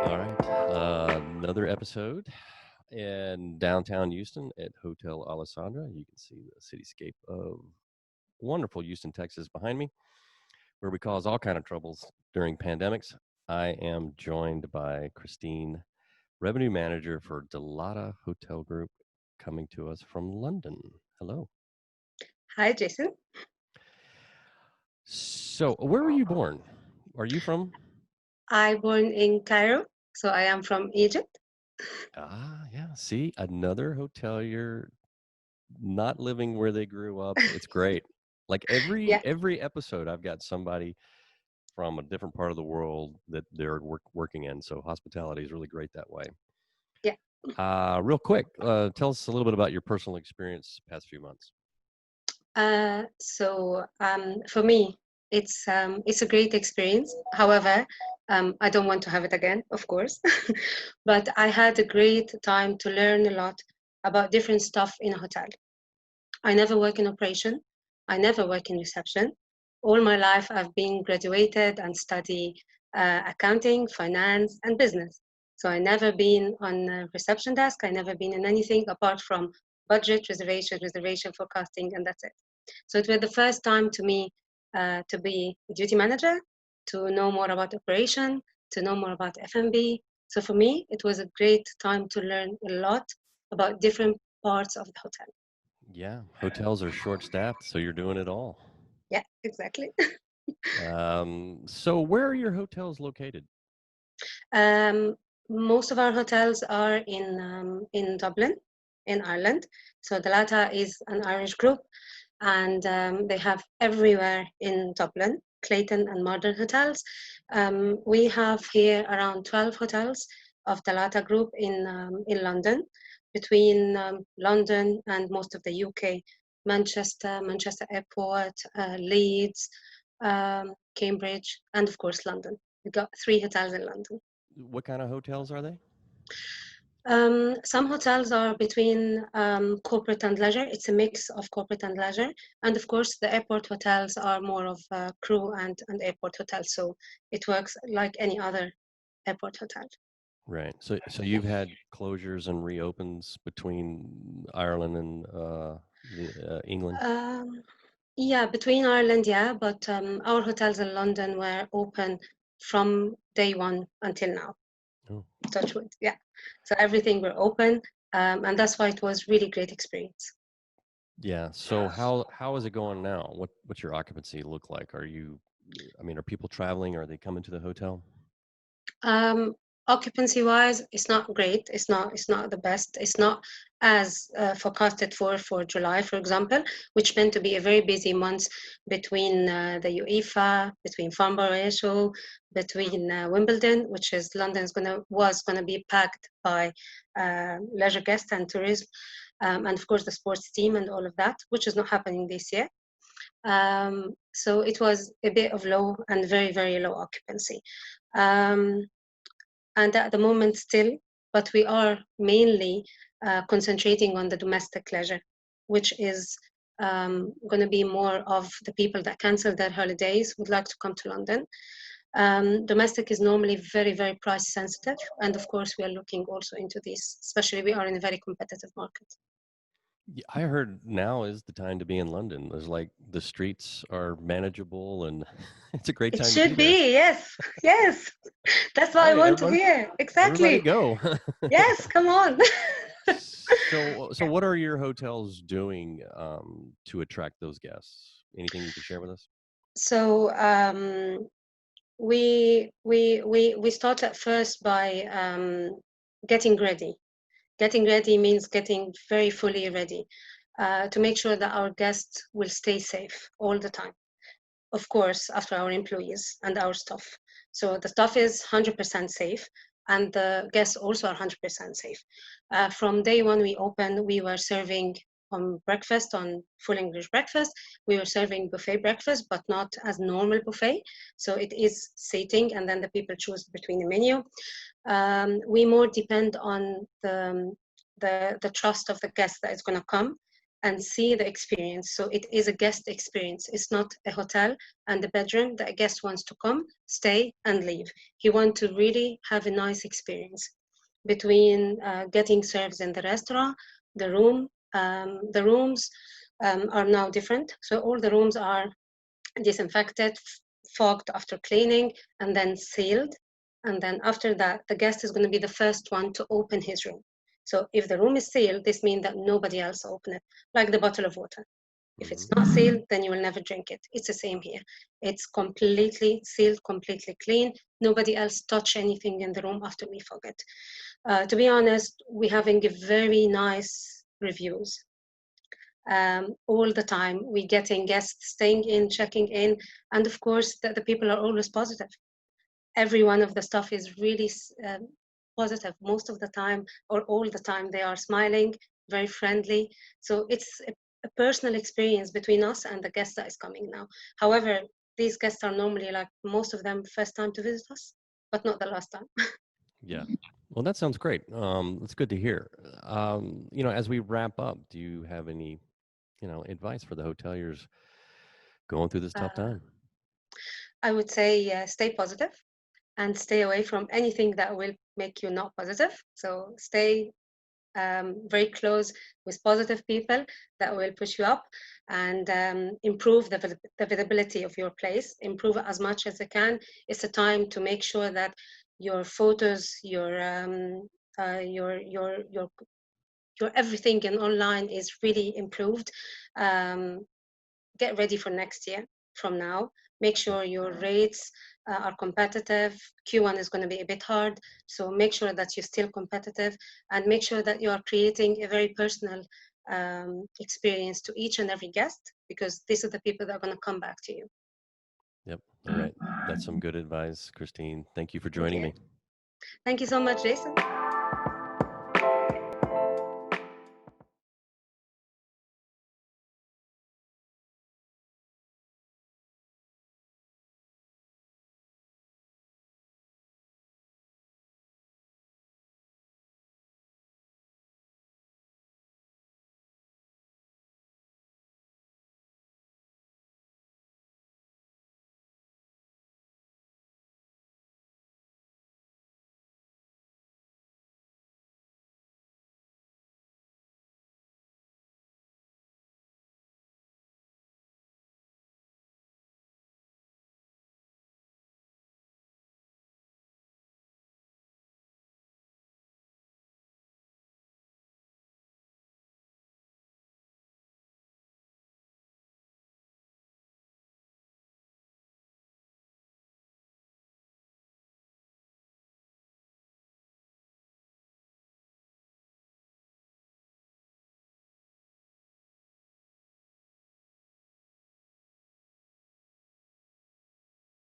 All right, another episode in downtown Houston at Hotel Alessandra. You can see the cityscape of wonderful Houston, Texas behind me, where we cause all kind of troubles during pandemics. I am joined by Christine, revenue manager for Dalata Hotel Group, coming to us from London. Hello. Hi, Jason. So, where were you born? Are you from? I born in Cairo, so I am from Egypt. Yeah. See, another hotelier not living where they grew up. It's great. Like every Yeah, every episode, I've got somebody from a different part of the world that they're working in. So hospitality is really great that way. yeah. Real quick, tell us a little bit about your personal experience past few months. For me, it's a great experience. However, I don't want to have it again, of course. But I had a great time to learn a lot about different stuff in a hotel. I never work in operation. I never work in reception. All my life, I've been graduated and study accounting, finance, and business. So I never been on a reception desk. I never been in anything apart from budget, reservation forecasting, and that's it. So it was the first time to me to be a duty manager, to know more about operation, to know more about F&B. So for me, it was a great time to learn a lot about different parts of the hotel. Yeah, hotels are short staffed, so you're doing it all. Yeah, exactly. So where are your hotels located? Um, Most of our hotels are in Dublin, in Ireland. So Dalata is an Irish group, and they have everywhere in Dublin, Clayton and Modern hotels. We have here around 12 hotels of Dalata Group in London, between London and most of the UK, Manchester Airport, Leeds, Cambridge, and of course London. We got 3 hotels in London. What kind of hotels are they? Some hotels are between corporate and leisure. It's a mix of corporate and leisure. And of course, the airport hotels are more of crew and airport hotels. So it works like any other airport hotel. Right. So you've had closures and reopens between Ireland and England. Um, yeah, between Ireland, yeah, but our hotels in London were open from day one until now. Oh. Touch wood, yeah. So everything were open, and that's why it was really great experience. Yeah. So how is it going now? What's your occupancy look like? Are you, I mean, are people traveling? Are they coming to the hotel? Um, Occupancy wise, it's not great. It's not the best. It's not as forecasted for July, for example, which meant to be a very busy month between the UEFA, between Farnborough Air Show, between Wimbledon, which is London's was gonna be packed by leisure guests and tourism, and of course the sports team and all of that, which is not happening this year. So it was a bit of low and very, very low occupancy. Um, and at the moment still, but we are mainly concentrating on the domestic leisure, which is going to be more of the people that cancel their holidays would like to come to London. Domestic is normally very, very price sensitive. And of course, we are looking also into this, especially we are in a very competitive market. Yeah, I heard now is the time to be in London. There's like the streets are manageable and it's a great It time to be should there. be, yes, yes. That's what All I right, want to everyone, hear. everybody Exactly. go. Yes, come on. So what are your hotels doing to attract those guests? Anything you can share with us? So we start at first by getting ready. Getting ready means getting very fully ready to make sure that our guests will stay safe all the time. Of course, after our employees and our staff. So the staff is 100% safe, and the guests also are 100% safe. From day one we opened, we were serving on breakfast, on full English breakfast. We were serving buffet breakfast, but not as normal buffet. So it is seating, and then the people choose between the menu. We more depend on the trust of the guest that is going to come, and see the experience. So it is a guest experience. It's not a hotel and a bedroom that a guest wants to come, stay, and leave. He wants to really have a nice experience between getting served in the restaurant, the room. The rooms are now different. So all the rooms are disinfected, fogged after cleaning, and then sealed. And then after that, the guest is going to be the first one to open his room. So if the room is sealed, this means that nobody else open it, like the bottle of water. If it's not sealed, then you will never drink it. It's the same here. It's completely sealed, completely clean. Nobody else touch anything in the room after we fog it. To be honest, we're having very nice reviews all the time. We're getting guests staying in, checking in, and of course, the people are always positive. Every one of the staff is really positive most of the time, or all the time. They are smiling, very friendly. So it's a personal experience between us and the guest that is coming now. However, these guests are normally, like most of them, first time to visit us, but not the last time. Yeah. Well, that sounds great. That's good to hear. As we wrap up, do you have any, advice for the hoteliers going through this tough Uh, time? I would say stay positive and stay away from anything that will make you not positive. So stay very close with positive people that will push you up and improve the visibility of your place, improve it as much as they can. It's a time to make sure that your photos, your everything in online is really improved. Um, get ready for next year from now. Make Yep. sure your rates are competitive. Q1 is going to be a bit hard, so make sure that you're still competitive and make sure that you are creating a very personal experience to each and every guest, because these are the people that are going to come back to you. Yep. All right. That's some good advice, Christine. Thank you for Thank joining you. me. Thank you so much, Jason.